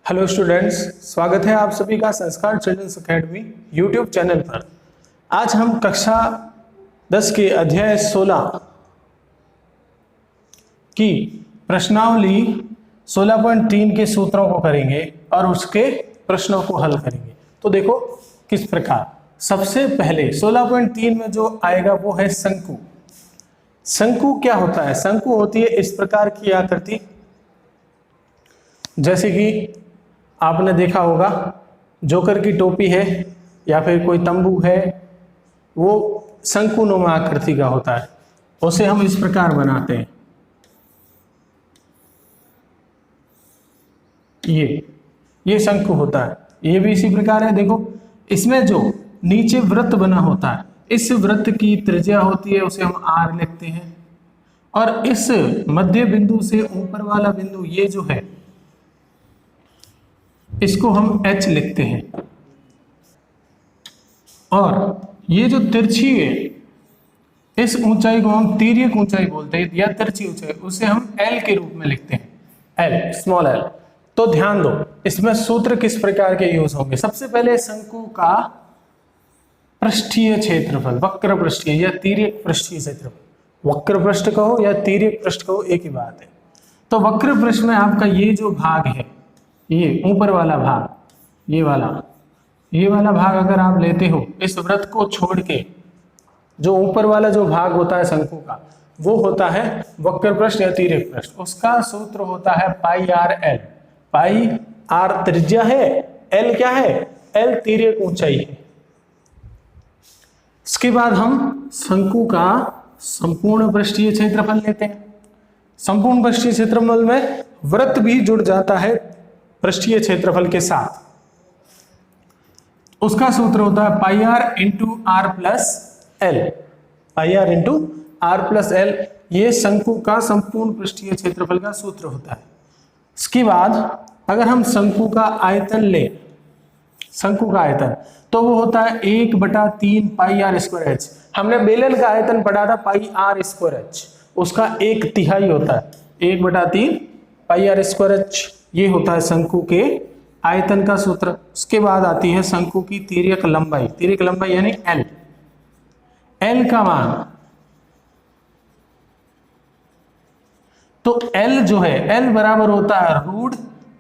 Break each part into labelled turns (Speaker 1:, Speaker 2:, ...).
Speaker 1: Hello students, स्वागत है आप सभी का संस्कार चिल्ड्रंस एकेडमी यूट्यूब चैनल पर। आज हम कक्षा 10 के अध्याय 16 की प्रश्नावली 16.3 के सूत्रों को करेंगे और उसके प्रश्नों को हल करेंगे। तो देखो किस प्रकार। सबसे पहले 16.3 में जो आएगा वो है शंकु। शंकु क्या होता है? शंकु होती है इस प्रकार की आकृति, जैसे कि आपने देखा होगा जोकर की टोपी है या फिर कोई तंबू है, वो शंकुनुमा आकृति का होता है। उसे हम इस प्रकार बनाते हैं। ये शंकु होता है। ये भी इसी प्रकार है। देखो इसमें जो नीचे वृत्त बना होता है, इस वृत्त की त्रिज्या होती है, उसे हम आर लिखते हैं। और इस मध्य बिंदु से ऊपर वाला बिंदु ये जो है, इसको हम H लिखते हैं। और ये जो तिरछी है, इस ऊंचाई को हम तिर्यक ऊंचाई बोलते हैं या तिरछी ऊंचाई, उसे हम L के रूप में लिखते हैं, L, स्मॉल l। तो ध्यान दो, इसमें सूत्र किस प्रकार के यूज होंगे। सबसे पहले शंकु का पृष्ठीय क्षेत्रफल, वक्र पृष्ठीय या तिर्यक पृष्ठीय क्षेत्रफल, वक्र पृष्ठ कहो या तिर्यक पृष्ठ कहो, एक ही बात है। तो वक्र पृष्ठ में आपका ये जो भाग है, ये ऊपर वाला भाग, ये वाला भाग अगर आप लेते हो, इस वृत्त को छोड़ के जो ऊपर वाला जो भाग होता है शंकु का, वो होता है वक्र पृष्ठ या तिर्यक पृष्ठ। उसका सूत्र होता है pi R L. Pi are त्रिज्या है, एल क्या है? एल तिर्यक ऊंचाई है। इसके बाद हम शंकु का संपूर्ण पृष्ठीय क्षेत्रफल लेते हैं। संपूर्ण पृष्ठीय क्षेत्रफल में वृत्त भी जुड़ जाता है पृष्ठीय क्षेत्रफल के साथ। उसका सूत्र होता है pi r into r plus l. Pi r into r plus l, ये शंकु का संपूर्ण पृष्ठीय क्षेत्रफल का सूत्र होता है। इसके बाद अगर हम शंकु का आयतन ले, शंकु का आयतन, तो वो होता है 1/3 पाई आर स्क्वायर एच। हमने बेलन का आयतन पढ़ा था पाई आर स्क्वायर एच, उसका 1/3 होता है 1/3 पाई आर स्क्वायर एच। ये होता है शंकु के आयतन का सूत्र। उसके बाद आती है शंकु की तिर्यक लंबाई। तिर्यक लंबाई यानी एल। एल का मान, तो एल जो है, एल बराबर होता है root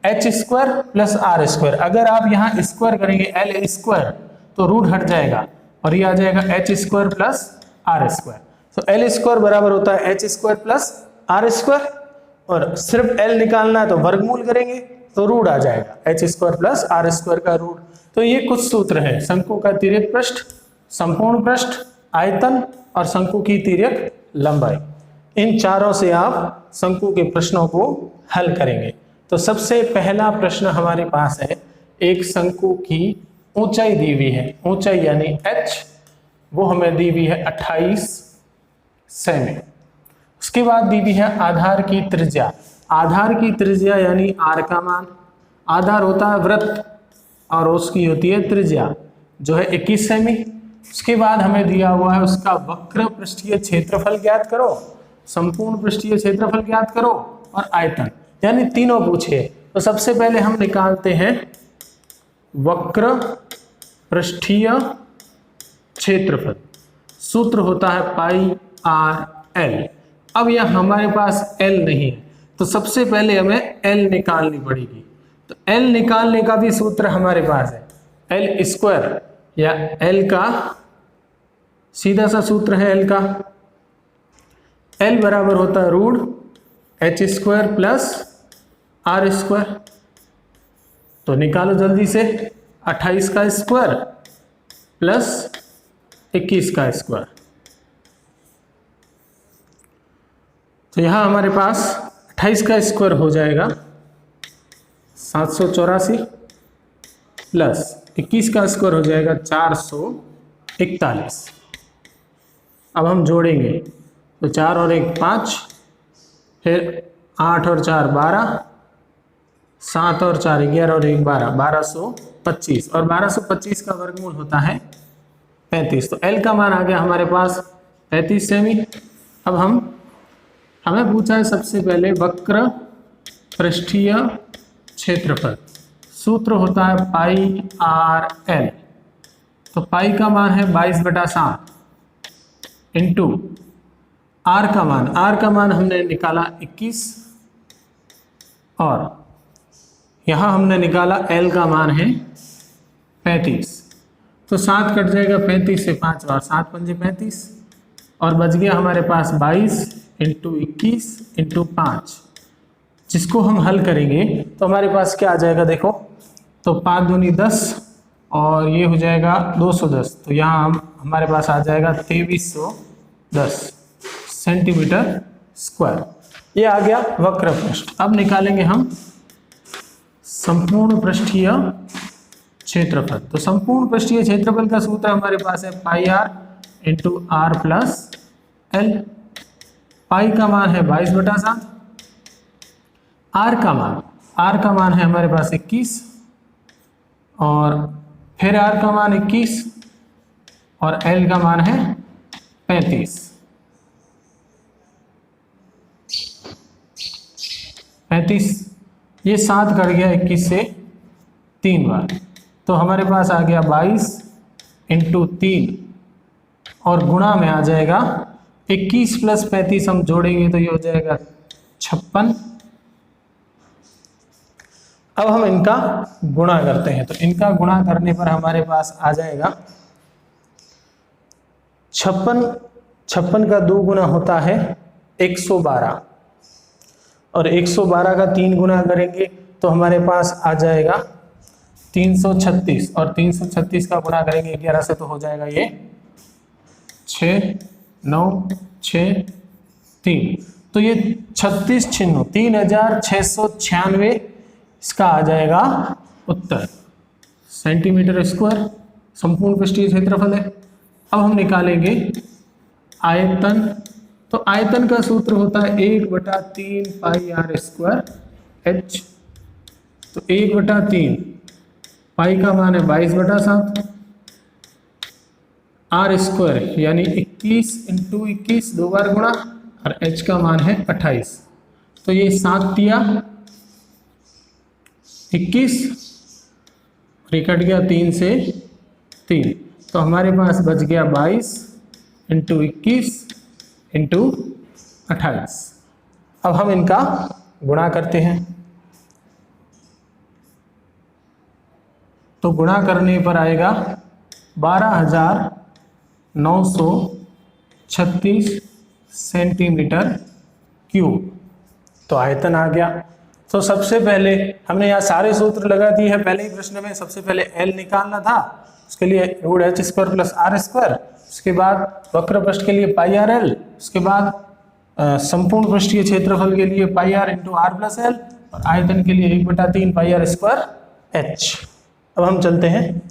Speaker 1: H square plus R square. अगर आप यहां स्क्वायर करेंगे एल स्क्वायर, तो रूट हट जाएगा और ये आ जाएगा H square plus R square. तो एल स्क्वायर बराबर होता है H square plus R square, और सिर्फ एल निकालना है तो वर्गमूल करेंगे तो रूट आ जाएगा H square plus R square का रूट। तो ये कुछ सूत्र है शंकु का तिर्यक पृष्ठ, संपूर्ण पृष्ठ, आयतन और शंकु की तिर्यक लंबाई। इन चारों से आप शंकु के प्रश्नों को हल करेंगे। तो सबसे पहला प्रश्न हमारे पास है, एक शंकु की ऊंचाई दी हुई है, ऊंचाई यानी h, वो हमें दी हुई है 28 सेमी। उसके बाद दी हुई है आधार की त्रिज्या। आधार की त्रिज्या यानी आर का मान, आधार होता है वृत्त और उसकी होती है त्रिज्या जो है 21 सेमी। उसके बाद हमें दिया हुआ है उसका वक्र पृष्ठीय क्षेत्रफल ज्ञात करो, संपूर्ण पृष्ठीय क्षेत्रफल ज्ञात करो और आयतन, यानी तीनों पूछे। तो सबसे पहले हम निकालते हैं वक्र पृष्ठीय क्षेत्रफल। सूत्र होता है पाई आर एल। अब यह हमारे पास L नहीं है, तो सबसे पहले हमें L निकालनी पड़ेगी। तो L निकालने का भी सूत्र हमारे पास है, L स्क्वायर या L का सीधा सा सूत्र है L का, L बराबर होता है root H square plus R square. तो निकालो जल्दी से, 28 का स्क्वायर प्लस 21 का स्क्वायर। तो यहां हमारे पास 28 का स्क्वायर हो जाएगा 784 प्लस 21 का स्क्वायर हो जाएगा 441। अब हम जोड़ेंगे तो 4 और 1 5, फिर 8 और 4 12, 7 और 4 11 और 1 12, 1225, और 1225 का वर्गमूल होता है 35। तो L का मान आ गया हमारे पास 35 सेमी। अब हमें पूछा है सबसे पहले वक्र पृष्ठीय क्षेत्रफल। सूत्र होता है पाई आर एल। तो पाई का मान है 22/7 इंटू आर का मान हमने निकाला 21 और यहाँ हमने निकाला एल का मान है 35। तो 7 कट जाएगा 35 से 5 बार, 7 पंजे 35 और बच गया हमारे पास 22 इंटू 21 इंटू 5, जिसको हम हल करेंगे तो हमारे पास क्या आ जाएगा देखो। तो 5 दूनी 10 और ये हो जाएगा 210। तो यहाँ हमारे पास आ जाएगा 2310 सेंटीमीटर स्क्वायर। ये आ गया वक्र पृष्ठ। अब निकालेंगे हम संपूर्ण पृष्ठीय क्षेत्रफल। तो संपूर्ण पृष्ठीय क्षेत्रफल का सूत्र हमारे पास है pi r into r plus l. Pi का मान है 22/7, आर का मान है हमारे पास 21 और फिर आर का मान 21 और एल का मान है 35। ये 7 कट गया 21 से 3 बार, तो हमारे पास आ गया 22 इंटू 3 और गुणा में आ जाएगा 21 प्लस 35 हम जोड़ेंगे तो ये हो जाएगा 56। अब हम इनका गुणा करते हैं। तो इनका गुणा करने पर हमारे पास आ जाएगा 56 का 2 गुना होता है 112 और 112 का 3 गुना करेंगे तो हमारे पास आ जाएगा 336 और 336 का गुणा करेंगे 11 से तो हो जाएगा ये 6 9 6 3। तो ये 36 छिन्नों 3696 इसका आ जाएगा उत्तर सेंटीमीटर स्क्वायर संपूर्ण पृष्ठीय क्षेत्रफल है। अब हम निकालेंगे आयतन। तो आयतन का सूत्र होता है 1/3 पाई आर स्क्वायर एच। तो 1/3 पाई का मान है 22/7 आर स्क्वायर यानी 21 इंटू 21 2 बार गुणा और एच का मान है 28। तो ये 7 दिया 21 और कट गया 3 से 3, तो हमारे पास बच गया 22 इंटू 21 इंटू 28। अब हम इनका गुणा करते हैं। तो गुणा करने पर आएगा 12,936 सेंटीमीटर क्यूब। तो आयतन आ गया। तो सबसे पहले हमने यहाँ सारे सूत्र लगा दिए हैं। पहले ही प्रश्न में सबसे पहले एल निकालना था, उसके लिए root H square plus R square, उसके बाद वक्र पृष्ठ के लिए पाई आर एल, उसके बाद संपूर्ण पृष्ठीय क्षेत्रफल के लिए pi r into r plus l और आयतन के लिए 1/3 पाई आर स्क्वायर एच। अब हम चलते हैं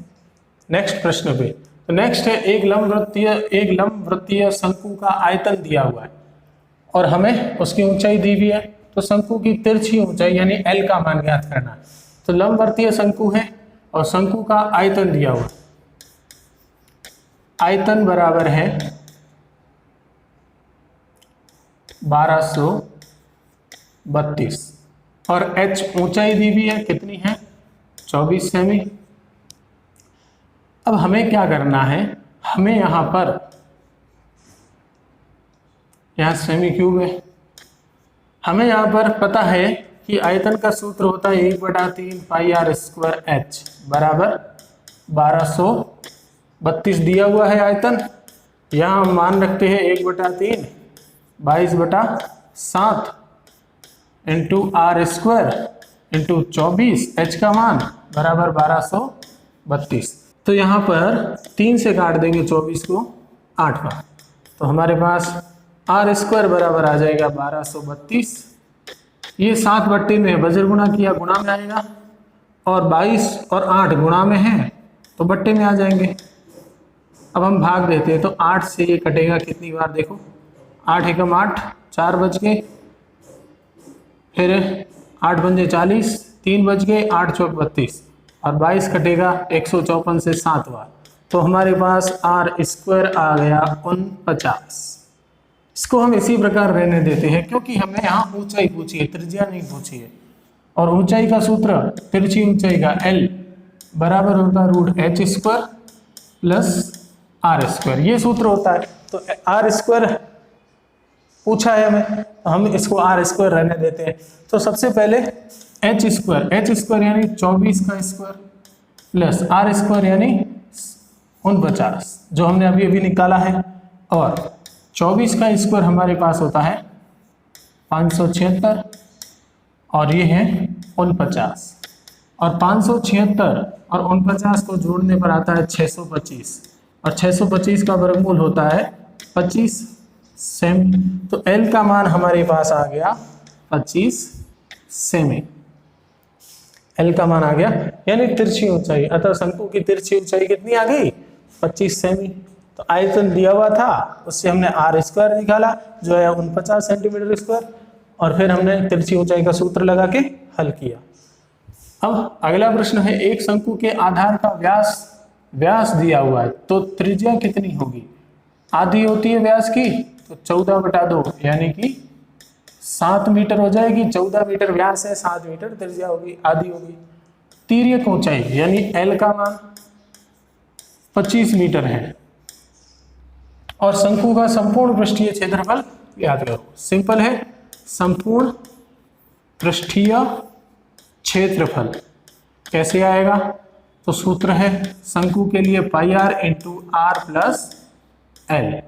Speaker 1: नेक्स्ट प्रश्न पे। तो नेक्स्ट है एक लंब वृत्तीय शंकु का आयतन दिया हुआ है और हमें उसकी ऊंचाई दी हुई है। तो शंकु की तिरछी ऊंचाई यानी एल का मान ज्ञात करना है। तो लंबवर्तीय शंकु है और शंकु का आयतन दिया हुआ। आयतन बराबर है 1232 और एच ऊंचाई दी हुई है, कितनी है 24 सेमी। अब हमें क्या करना है, हमें यहाँ पर सेमी क्यूब है, हमें यहाँ पर पता है कि आयतन का सूत्र होता है 1/3 पाई आर स्क्वायर एच बराबर 1232 दिया हुआ है आयतन। यहाँ हम मान रखते हैं 1/3 22/7 into R square into 24 H का मान बराबर 1232। तो यहाँ पर 3 से काट देंगे 24 को 8 बार, तो हमारे पास आर स्क्वायर बराबर आ जाएगा 1232। ये 7 बट्टे में बजर गुणा किया, गुणा में आएगा और 22 और 8 गुणा में है तो बट्टे में आ जाएंगे। अब हम भाग देते हैं तो 8 से ये कटेगा कितनी बार, देखो 8 एकम 8 4 बच गए, फिर 8 पंजे 40 3 बच गए, 8 चौक 32 और 22 कटेगा 154 से 7 बार, तो हमारे पास आर स्क्वायर आ गया 49। इसको हम इसी प्रकार रहने देते हैं क्योंकि हमें यहाँ ऊंचाई पूछी है, त्रिज्या नहीं पूछी है। और ऊंचाई का सूत्र तिरछी ऊंचाई का L बराबर होता है root H square plus R square, ये सूत्र होता है। तो आर स्क्वायर पूछा है हमें, तो हम इसको आर स्क्वायर रहने देते हैं। तो सबसे पहले एच स्क्वायर यानी 24 का स्क्वायर प्लस आर स्क्वायर यानी 49 जो हमने अभी अभी निकाला है, और 24 का स्क्वायर हमारे पास होता है 576 और ये है 49, और 576 और 49 को जोड़ने पर आता है 625, और 625 का वर्गमूल होता है 25 सेमी। तो L का मान हमारे पास आ गया 25 सेमी, L का मान आ गया, यानी तिरछी ऊंचाई, अतः शंकु की तिरछी ऊंचाई कितनी आ गई 25 सेमी। तो आयतन दिया हुआ था, उससे हमने आर स्क्वायर निकाला जो है 49 सेंटीमीटर स्क्वायर, और फिर हमने तिरछी ऊंचाई का सूत्र लगा के हल किया। अब अगला प्रश्न है, एक शंकु के आधार का व्यास दिया हुआ है, तो त्रिज्या कितनी होगी? आधी होती है व्यास की, तो 14/2 यानी कि 7 मीटर हो जाएगी। 14 मीटर व्यास है, 7 मीटर त्रिज्या होगी, आधी होगी। तिर्यक ऊंचाई यानी L का मान 25 मीटर है, और शंकु का संपूर्ण पृष्ठीय क्षेत्रफल याद करो, सिंपल है, संपूर्ण पृष्ठीय क्षेत्रफल कैसे आएगा? तो सूत्र है शंकु के लिए pi r into r plus l.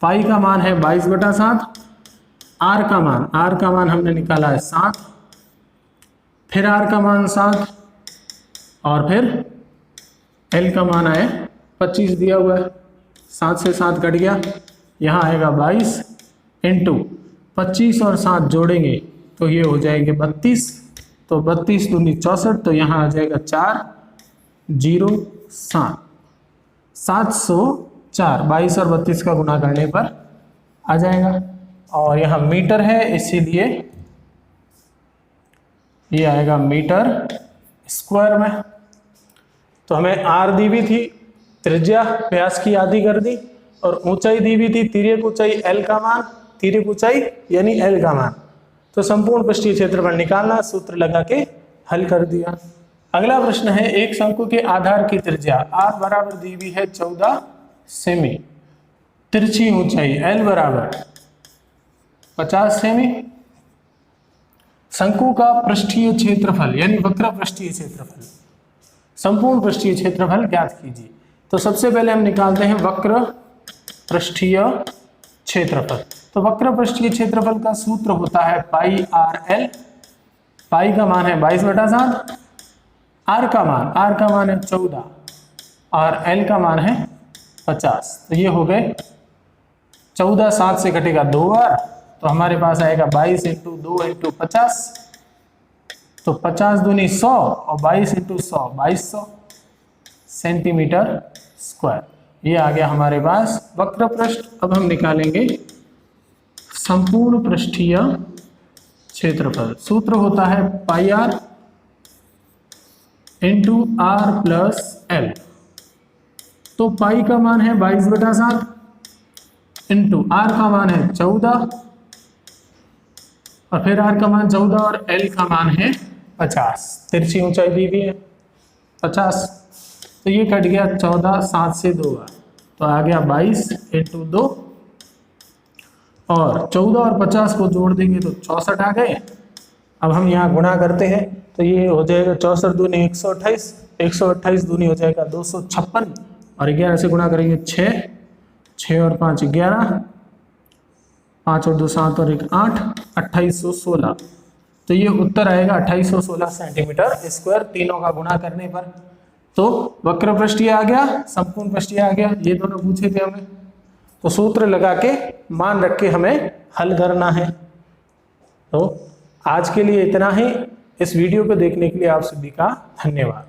Speaker 1: Pi का मान है 22/7, आर का मान हमने निकाला है 7, फिर आर का मान 7, और फिर एल का मान है 25 दिया हुआ है, 7 से 7 कट गया, यहाँ आएगा 22 इंटू 25 और 7 जोड़ेंगे तो ये हो जाएंगे 32, तो 32 दूनी 64, तो यहाँ आ जाएगा 407, 704, 22 और 32 का गुणा करने पर आ जाएगा, और यहाँ मीटर है इसीलिए ये आएगा मीटर स्क्वायर में। तो हमें आर दी हुई थी, त्रिज्या व्यास की आधी कर दी, और ऊंचाई दी हुई थी तिर्यक ऊंचाई L का मान, तिर्यक ऊंचाई यानी L का मान, तो संपूर्ण पृष्ठीय क्षेत्रफल निकालना, सूत्र लगा के हल कर दिया। अगला प्रश्न है, एक शंकु के आधार की त्रिज्या R बराबर दी हुई है 14 सेमी, तिरछी ऊंचाई L बराबर 50 सेमी, शंकु का पृष्ठीय क्षेत्रफल यानी वक्र पृष्ठीय क्षेत्रफल, संपूर्ण पृष्ठीय क्षेत्रफल ज्ञात कीजिए। तो सबसे पहले हम निकालते हैं वक्र पृष्ठीय क्षेत्रफल। तो वक्र पृष्ठीय क्षेत्रफल का सूत्र होता है पाई आर एल। पाई का मान है 22/7, आर का मान है 14, और एल का मान है 50। तो ये हो गए 14, 7 से कटेगा 2 बार, तो हमारे पास आएगा 22 इंटू 2 इंटू 50, तो 50 दूनी 100 और 22 इंटू 100 2200 सेंटीमीटर स्क्वायर। ये आ गया हमारे पास वक्र पृष्ठ। अब हम निकालेंगे संपूर्ण पृष्ठीय क्षेत्रफल। सूत्र होता है pi r into r plus l. तो पाई का मान है 22/7 इंटू आर का मान है 14, और फिर आर का मान 14 और एल का मान है 50। तिरछी ऊंचाई दी हुई है 50, तो ये कट गया 14, 7 से 2 बार, तो आ गया 22 इंटू 2, और 14 और 50 को जोड़ देंगे तो 64 आ गए। अब हम यहाँ गुणा करते हैं तो ये हो जाएगा 64 दूनी 128, 128 दूनी हो जाएगा 256, और 11 से गुणा करेंगे 6, 6 और 5 11, 5 और 2 7 और 1 8, 2816। तो ये उत्तर आएगा 2816 सेंटीमीटर स्क्वायर, तीनों का गुणा करने पर। तो वक्र पृष्ठीय आ गया, संपूर्ण पृष्ठीय आ गया, ये दोनों पूछे थे हमें, तो सूत्र लगा के मान रख के हमें हल करना है। तो आज के लिए इतना ही। इस वीडियो को देखने के लिए आप सभी का धन्यवाद।